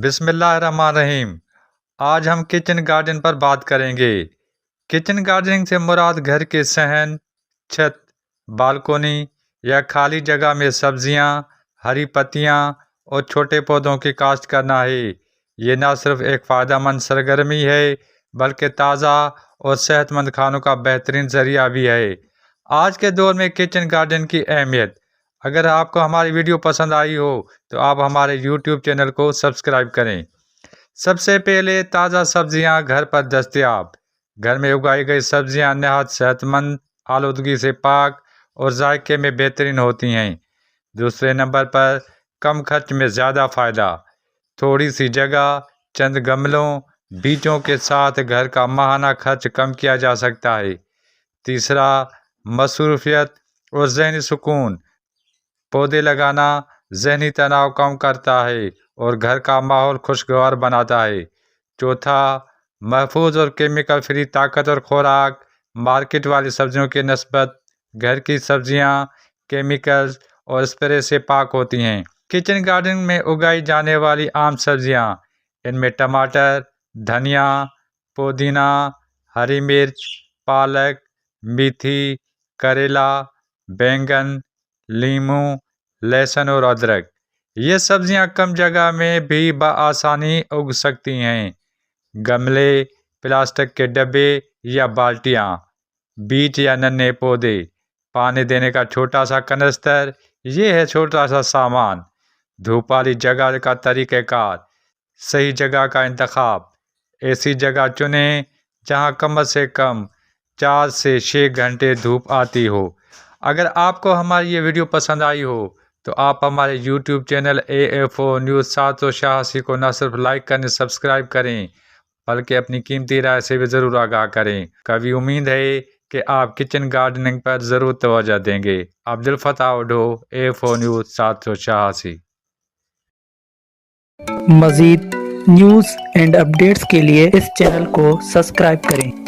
بسم اللہ الرحمن الرحیم۔ آج ہم کچن گارڈن پر بات کریں گے۔ کچن گارڈننگ سے مراد گھر کے صحن، چھت، بالکونی یا خالی جگہ میں سبزیاں، ہری پتیاں اور چھوٹے پودوں کی کاشت کرنا ہے۔ یہ نہ صرف ایک فائدہ مند سرگرمی ہے بلکہ تازہ اور صحت مند کھانوں کا بہترین ذریعہ بھی ہے۔ آج کے دور میں کچن گارڈن کی اہمیت۔ اگر آپ کو ہماری ویڈیو پسند آئی ہو تو آپ ہمارے یوٹیوب چینل کو سبسکرائب کریں۔ سب سے پہلے، تازہ سبزیاں گھر پر دستیاب۔ گھر میں اگائی گئی سبزیاں نہایت صحت مند، آلودگی سے پاک اور ذائقے میں بہترین ہوتی ہیں۔ دوسرے نمبر پر، کم خرچ میں زیادہ فائدہ۔ تھوڑی سی جگہ، چند گملوں، بیجوں کے ساتھ گھر کا ماہانہ خرچ کم کیا جا سکتا ہے۔ تیسرا، مصروفیت اور ذہنی سکون۔ پودے لگانا ذہنی تناؤ کم کرتا ہے اور گھر کا ماحول خوشگوار بناتا ہے۔ چوتھا، محفوظ اور کیمیکل فری طاقتور خوراک۔ مارکیٹ والی سبزیوں کی نسبت گھر کی سبزیاں کیمیکلز اور اسپرے سے پاک ہوتی ہیں۔ کچن گارڈن میں اگائی جانے والی عام سبزیاں، ان میں ٹماٹر، دھنیا، پودینہ، ہری مرچ، پالک، میتھی، کریلا، بینگن، لیموں، لہسن اور ادرک۔ یہ سبزیاں کم جگہ میں بھی بآسانی اگ سکتی ہیں۔ گملے، پلاسٹک کے ڈبے یا بالٹیاں، بیج یا ننھے پودے، پانی دینے کا چھوٹا سا کنستر، یہ ہے چھوٹا سا سامان۔ دھوپ والی جگہ کا طریقہ کار۔ صحیح جگہ کا انتخاب۔ ایسی جگہ چنیں جہاں کم سے کم 4 سے 6 گھنٹے دھوپ آتی ہو۔ اگر آپ کو ہماری یہ ویڈیو پسند آئی ہو تو آپ ہمارے یوٹیوب چینل AFO نیوز 786 کو نہ صرف لائک کریں، سبسکرائب کریں بلکہ اپنی قیمتی رائے سے بھی ضرور آگاہ کریں۔ کبھی امید ہے کہ آپ کچن گارڈننگ پر ضرور توجہ دیں گے۔ عبدالفتاح اوڈھو، AFO نیوز 786۔ مزید نیوز اینڈ اپڈیٹس کے لیے اس چینل کو سبسکرائب کریں۔